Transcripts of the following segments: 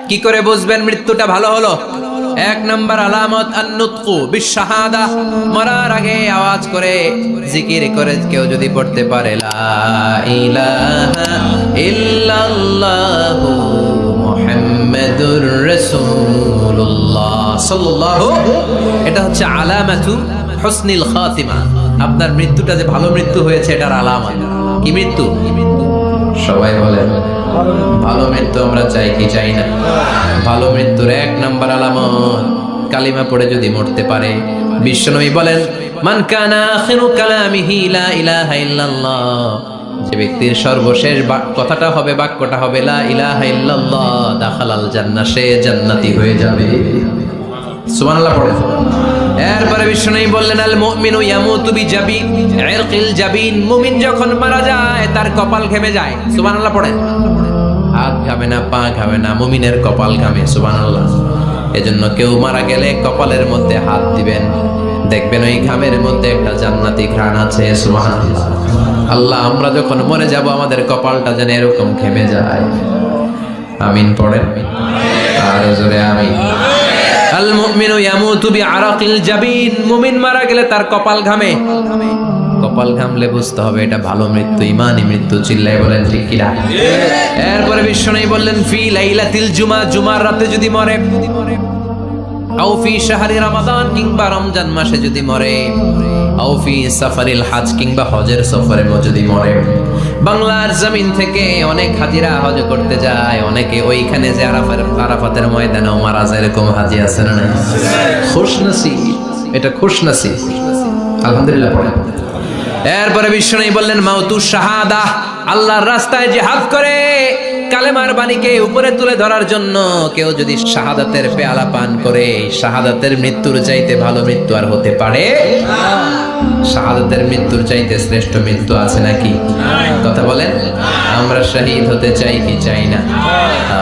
কি করে বুঝবেন মৃত্যুটা ভালো হলো? এক নাম্বার আলামত আন-নুতকু বিশ-শাহাদা, মরার আগে আওয়াজ করে জিকির করে কেউ যদি পড়তে পারে লা ইলাহা ইল্লাল্লাহু মুহাম্মাদুর রাসূলুল্লাহ সাল্লাল্লাহু, এটা হচ্ছে আলামাতু হুসনিল খাতিমা। আপনার মৃত্যুটা যে ভালো মৃত্যু হয়েছে এটার আলামত। কি মৃত্যু? সবাই বলেন ভালো মৃত্যু আমরা চাই কি চাই না? ভালো মৃত্যুর এক নাম্বার আলামত কালিমা পড়ে যদি মরতে পারে। বিশ্বনবী বলেন মান কানা আখিরু কালামিহি লা ইলাহা ইল্লাল্লাহ, যে ব্যক্তির সর্বশেষ কথাটা হবে, বাক্যটা হবে লা ইলাহা ইল্লাল্লাহ, দাখালাল জান্নাহ, সে জান্নাতি হয়ে যাবে। সুবহানাল্লাহ পড়ে। এরপরে বিশ্বনবী বললেন আল মুমিনু ইয়ামুতু বিজাবিন ইরকিল জাবিন, মুমিন যখন মারা যায় তার কপাল ঘেমে যায়। সুবহানাল্লাহ পড়েন। হাত ঘামে না, পা ঘামে না, মুমিনের কপাল ঘামে। সুবহানাল্লাহ। এজন্য কেউ মারা গেলে কপালের মধ্যে হাত দিবেন, দেখবেন ওই ঘামের মধ্যে একটা জান্নাতি ঘ্রাণ আছে। সুবহানাল্লাহ। আল্লাহ, আমরা যখন মরে যাব আমাদের কপালটা যেন এরকম ঘেমে যায়। আমিন পড়েন। আর জোরে আমিন। আল মুমিনু ইয়ামুতু বিআরাকিল জাবিন, মুমিন মারা গেলে তার কপাল ঘামে। কপাল ঘামলে বুঝতে হবে এটা ভালো মৃত্যু, ঈমানি মৃত্যু। চিল্লায় বলেন ঠিক কি না? এরপরে বিশ্বনবী বললেন ফি লাইলাতিল জুমা, জুমার রাতে যদি মরে, আও ফি শাহরি রমাদান, কিংবা রমজান মাসে যদি মরে, আও ফি সাফারিল হজ, কিংবা হজের সফরে যদি মরে। বাংলার জমিন থেকে অনেক হাজিরা হজ করতে যায়, অনেকে ওইখানে যে আরাফাতের ময়দানেও মারা যায়, এরকম হাজি আছে না? খুশনসিব, এটা খুশনসিব। আলহামদুলিল্লাহ পড়েন। এরপরে বিশ্বনবী বললেন মাউতু শাহাদা, আল্লাহর রাস্তায় জিহাদ করে কালেমার বাণীকে উপরে তুলে ধরার জন্য কেউ যদি শাহাদাতের পেয়ালা পান করে, শাহাদাতের মৃত্যুর চাইতে ভালো মৃত্যু আর হতে পারে? শাহাদাতের মৃত্যুর চাইতে শ্রেষ্ঠ মৃত্যু আছে নাকি? কথা বলেন। আমরা শহীদ হতে চাই কি চাই না?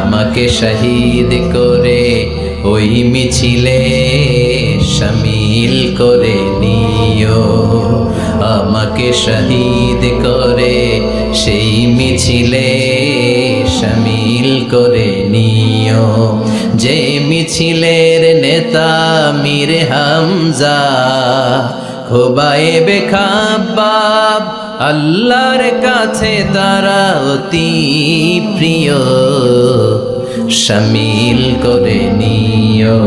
আমাকে শহীদ করে ওই মিছিলে শামিল করে নিও, আমাকে শহীদ করে সেই মিছিলে শামিল করে নিও, যে মিছিলের নেতা মীর হামজা, খোবায়েবে খাব্বাব, আল্লাহর কাছে তারা অতি প্রিয়, শামিল করে নিও,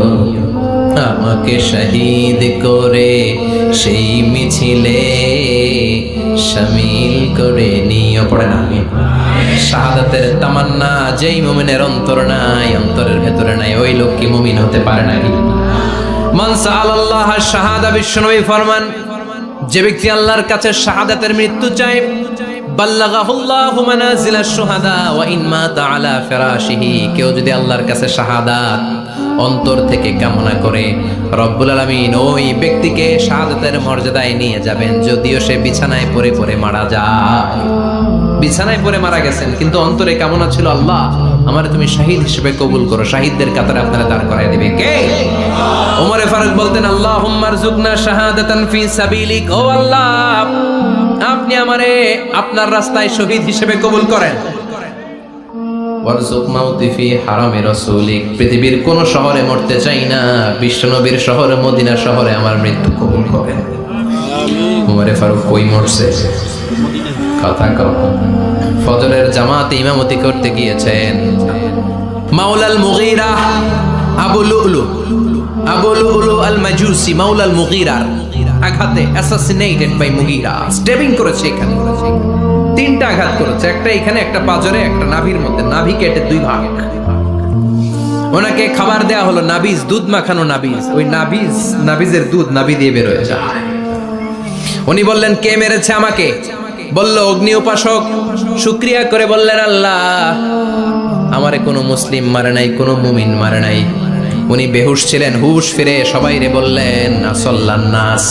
আমাকে শহীদ করে সেই মিছিলে শামিল করে নিও। পড়েন আমিন। শাহাদাতের তামান্না যেই মুমিনের অন্তর নাই, অন্তরের ভেতরে নাই, ওই লোক কি মুমিন হতে পারে নাকি? মান সাআলাল্লাহ শাহাদা, বিশ্বনবী ফরমান যে ব্যক্তি আল্লাহর কাছে শাহাদাতের মৃত্যু চায়, বাল্লাগাহুল্লাহু মানাজিলাশ শুহাদা ওয়া ইন মাতা আলা ফিরাশিহি, কেউ যদি আল্লাহর কাছে শাহাদাত অন্তর থেকে কামনা করে, রব্বুল আলামিন ওই ব্যক্তিকে শাহাদাতের মর্যাদায় নিয়ে যাবেন, যদিও সে বিছানায় পড়ে পড়ে মারা যায়। বিছানায় পড়ে মারা গেছেন, কিন্তু অন্তরে কামনা ছিল আল্লাহ আমারে তুমি শহীদ হিসেবে কবুল করো, শহীদদের কাতারে আপনারা দাঁড় করায় দিবে কে? ওমর ফারুক বলতেন আল্লাহুম্মা রযুকনা শাহাদাতান ফি সাবিলিক, ও আল্লাহ আপনি আমারে আপনার রাস্তায় শহীদ হিসেবে কবুল করেন। ওয়ারযুক মাউতি ফি হারামি রাসূলিক, পৃথিবীর কোন শহরে মরতে চাই না, বিশ্বনবীর শহরে মদিনা শহরে আমার মৃত্যু কবুল করেন। ওমর ফারুক কই মরছে? কথা কও। ফজরের জামাতে ইমামতি করতে গিয়েছেন মাওলাল মুগীরা আবু লুলু আল মাজুসি, মাওলাল মুগীরার আঘাতে অ্যাসাসিনেটেড বাই মুগীরা, স্টেপিং করেছে এখানে, তিনটা আঘাত করেছে, একটা এখানে, একটা পাজরে, একটা নাভির মধ্যে, নাভি কেটে দুই ভাগ। ওনাকে খাবার দেয়া হলো নাবিজ, দুধ মাখানো নাবিজ, ওই নাবিজের দুধ নাভি দিয়ে বের হয়ে যায়। উনি বললেন কে মেরেছে আমাকে? বলল অগ্নি উপাসক। শুকরিয়া করে বললেন আল্লাহ আমারে কোনো মুসলিম মারে নাই, কোনো মুমিন মারে নাই। উনি বেহুশ ছিলেন, হুশ ফিরে সবাই রে বললেন আসল্লান নাস,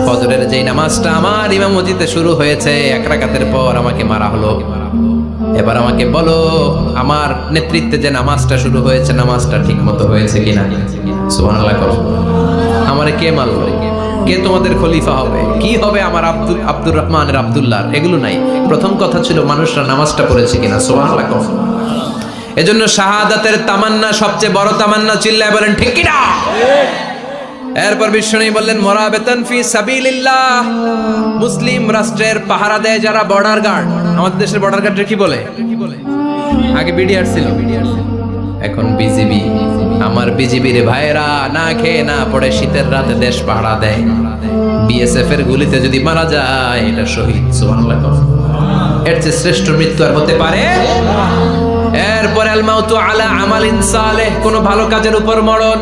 ফজরের যেই নামাজটা আমার ইমামতিতে শুরু হয়েছে, এক রাকাতের পর আমাকে মারা হলো, এবার আমাকে বলো আমার নেতৃত্বে যে নামাজটা শুরু হয়েছে নামাজটা ঠিক মতো হয়েছে কিনা। সুবহানাল্লাহ করো। আমারে কে মারলো? কে তোমাদের খলিফা হবে? কি হবে আমার আব্দুর রহমানের আব্দুল্লাহ? এগুলো নাই, প্রথম কথা ছিল মানুষরা নামাজটা পড়েছে কিনা। সুবহানাল্লাহ করো। এজন্য শাহাদাতের তামান্না সবচেয়ে বড় তামান্না, চিল্লায় বলেন ঠিক কি না? এরপর বিশ্বনবী বললেন মুরাবাতান ফি সাবিলিল্লাহ, মুসলিম রাষ্ট্রের পাহারা দেয় যারা বর্ডার গার্ড। আমাদের দেশের বর্ডার গার্ডের কি বলে? আগে বিডিআর ছিল, এখন বিজিবি। আমার বিজিবির ভাইয়েরা না খেয়ে না পড়ে শীতের রাতে দেশ পাহারা দেয়। বিএসএফ এর গুলিতে যদি মারা যায় এটা শহীদ। সুবহানাল্লাহ। এর চেয়ে শ্রেষ্ঠ মৃত্যু আর হতে পারে? এরপরে আল মাউতু আলা আমালিন সালেহ, কোন ভালো কাজের উপর মরণ।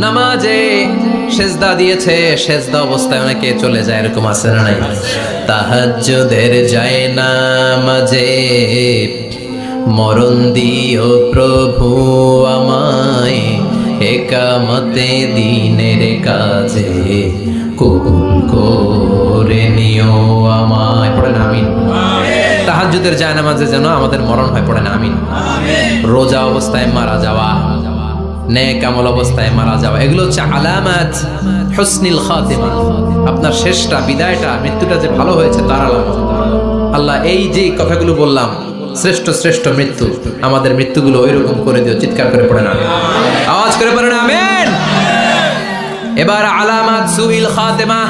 নামাজে সেজদা দিয়েছে, সেজদা অবস্থায় অনেকে চলে যায়, এরকম আছে না নাই? তাহাজ্জুদের যায় নামাজে মরণ দিও প্রভু আমায়, একামতে দিনের কাজে কবুল করে নিও আমায়। পড়েন আমিন। তাহাজ্জুদের যায় নামাজে যেন আমাদের মরণ হয়, পড়েন আমিন। রোজা অবস্থায় মারা যাওয়া, নেক আমল অবস্থায় মারা যাওয়া, এগুলো হচ্ছে আলামাত হুসনিল খাতিমা। আপনার শেষটা, বিদায়টা, মৃত্যুটা যে ভালো হয়েছে তার আলামত। আল্লাহ এই যে কথাগুলো বললাম, শ্রেষ্ঠ শ্রেষ্ঠ মৃত্যু, আমাদের মৃত্যুগুলো ওইরকম করে দিও। চিৎকার করে পড়েন আমিন, আওয়াজ করে পড়েন আমিন। এবার আলামাত সুইল খাতিমা,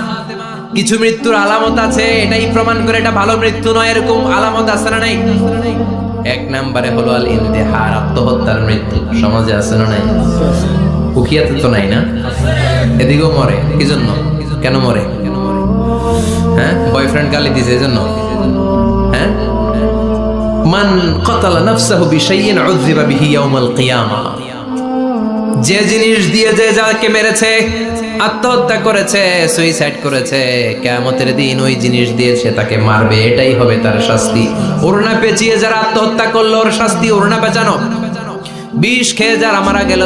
কিছু মৃত্যুর আলামত আছে, এটাই প্রমাণ করে এটা ভালো মৃত্যু নয়, এরকম আলামত আছে না নাই? এক নম্বরে হলো আল ইন্তেহার, আত্মহত্যার মৃত্যু। সমাজে আছে না নাই? উখিয়াতে তো নাই না? এদিকেও মরে, কি জন্য? কেন মরে? হ্যাঁ, বয়ফ্রেন্ড গালি দিয়েছে এজন্য? হ্যাঁ, মান ক্বাতালা নাফসাহু বিশাইইন উযযিবা বিহি ইয়াউমাল কিয়ামা, যে জিনিস দিয়ে যে যাকে মেরেছে, আত্মহত্যা করেছে, সুইসাইড করেছে, কিয়ামতের দিন ওই জিনিস দিয়ে সে তাকে মারবে, এটাই হবে তার শাস্তি। ওড়না পেঁচিয়ে যারা আত্মহত্যা করলো ওর শাস্তি ওড়না পেঁচানো। বিষ খেয়ে যারা মারা গেল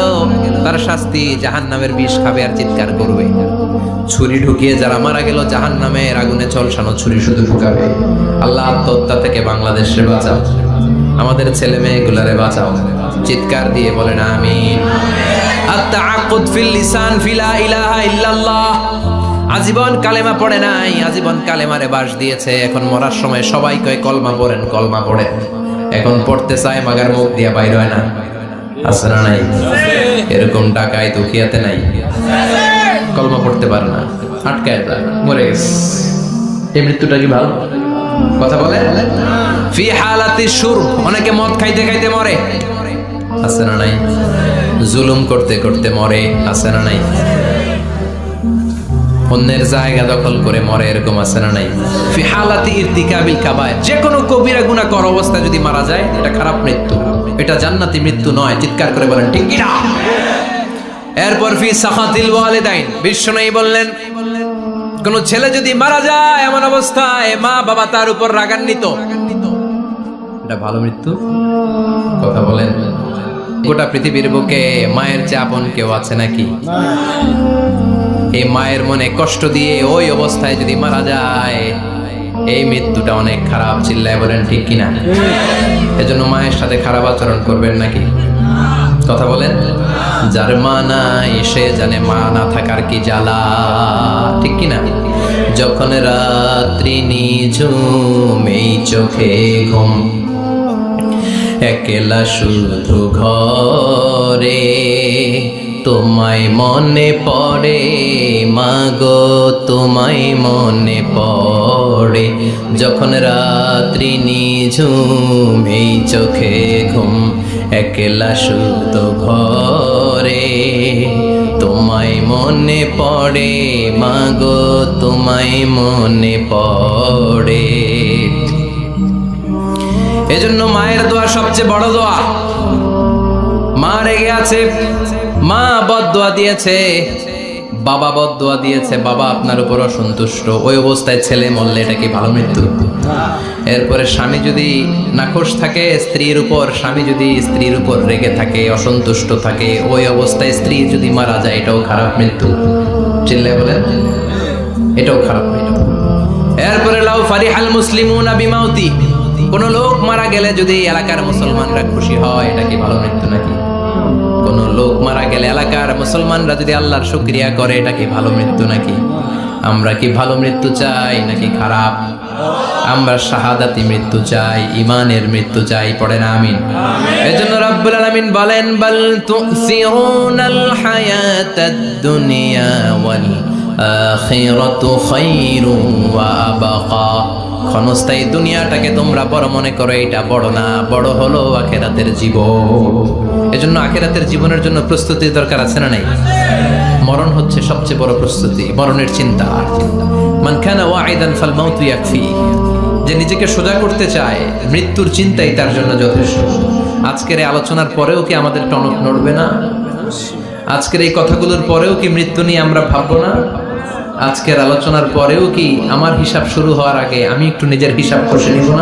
তার শাস্তি জাহান্নামের বিষ খাবে আর চিৎকার করবে। ছুরি ঢুকিয়ে যারা মারা গেল জাহান্নামের আগুনে ঝলসানো ছুরি শুধু ঢুকাবে। আল্লাহ আত্মহত্যা থেকে বাংলাদেশে বাঁচাও, আমাদের ছেলে মেয়েগুলারে বাঁচাও। চিৎকার দিয়ে বলেন আমিন। আত-তাআক্কুদ ফিল লিসান ফি লা ইলাহা ইল্লাল্লাহ, আজীবন কালেমা পড়ে নাই, আজীবন কালেমারে বাস দিয়েছে, এখন মরার সময় সবাই কয় কলমা পড়েন, কলমা পড়েন। এখন পড়তে চায় মাগার মুখ দিয়া বাইর হয় না, আছে না নাই? এরকম ডাকায় দুখিয়াতে নাই, কলমা পড়তে পারে না, আটকায় যায়, মরে গেছে। এই মৃত্যুটা কি ভালো কথা বলে? ফি হালাতি শুরব, অনেকে মদ খাইতে খাইতে মরে, আছে না নাই? জুলুম করতে করতে মরে, আছে না নাই? অন্যের জায়গা দখল করে মরে, এরকম আছে না নাই? ফি হালাতি ইরতিকাবিল কাবায়ের, যে কোনো কবিরা গুনাহ করা অবস্থায় যদি মারা যায় এটা খারাপ মৃত্যু, এটা জান্নাতি মৃত্যু নয়। চিৎকার করে বলেন ঠিক কি না? এরপর ফি সাখাতিল ওয়ালিদাইন, বিশ্বনবী বললেন কোন ছেলে যদি মারা যায় এমন অবস্থায় মা বাবা তার উপর রাগান্বিত, এটা ভালো মৃত্যু? কথা বলেন। গোটা পৃথিবীর বুকে মায়ের চেয়ে আপন কেউ আছে নাকি? এই মায়ের মনে কষ্ট দিয়ে ওই অবস্থায় যদি মারা যায় এই মৃত্যুটা অনেক খারাপ। চিল্লায় বলেন ঠিক কিনা? এজন্য মায়ের সাথে খারাপ আচরণ করবেন নাকি? কথা বলেন। যার মা নাই সে জানে মা না থাকার কি জ্বালা, ঠিক কিনা? যখন রাত্রি নিঝুম এই চোখে ঘুম, একলা শুধু ঘরে তোমায় মনে পড়ে মাগো, তোমায় মনে পড়ে। যখন রাত্রি নিঝুম এই চোখে ঘুম, একলা শুধু ঘরে তোমায় মনে পড়ে মাগো, তোমায় মনে পড়ে। এজন্য মায়ের দোয়া সবচেয়ে বড় দোয়া। মা রেগে আছে, মা বদদোয়া দিয়েছে, বাবা বদদোয়া দিয়েছে, বাবা আপনার উপর অসন্তুষ্ট, ওই অবস্থায় ছেলে মরলে এটা কি ভালো মৃত্যু? এরপরে স্বামী যদি নাখোশ থাকে স্ত্রীর উপর, স্বামী যদি স্ত্রীর উপর রেগে থাকে, অসন্তুষ্ট থাকে, ওই অবস্থায় স্ত্রী যদি মারা যায় এটাও খারাপ মৃত্যু। চিল্লায় বলেন এটাও খারাপ মৃত্যু। এরপরে লাউ ফারিহাল মুসলিমুনা বিমাউতি, কোন লোক মারা গেলে যদি এলাকার মুসলমানরা খুশি হয় এটা কি ভালো মৃত্যু নাকি? কোন লোক মারা গেলে এলাকার মুসলমানরা যদি আল্লাহর শুকরিয়া করে এটা কি ভালো মৃত্যু নাকি? আমরা কি ভালো মৃত্যু চাই নাকি খারাপ? আমরা শাহাদাতি মৃত্যু চাই, ঈমানের মৃত্যু চাই, পড়েন আমিন। এজন্য রাব্বুল আলামিন বলেন বাল তুসিরুনাল হায়াতাদ দুনিয়া ওয়াল আখিরাতু খায়রুন ওয়া আবকা। ক্ষণস্থায়ী দুনিয়াটাকে তোমরা বড় মনে করো, এটা বড় না, বড় হলো আখিরাতের জীবন। এজন্য আখিরাতের জীবনের জন্য প্রস্তুতি দরকার আছে না নাই? মরণ হচ্ছে সবচেয়ে বড় প্রস্তুতি, মরণের চিন্তা। মান কানা ওয়াইদান ফাল মাউতু ইয়াকফি। যে নিজেকে সোজা করতে চায়, মৃত্যুর চিন্তাই তার জন্য যথেষ্ট। আজকের এই আলোচনার পরেও কি আমাদের টনক নড়বে না? আজকের এই কথাগুলোর পরেও কি মৃত্যু নিয়ে আমরা ভাববো না? আজকের আলোচনার পরেও কি আমার হিসাব শুরু হওয়ার আগে আমি একটু নিজের হিসাব কষে নিব না?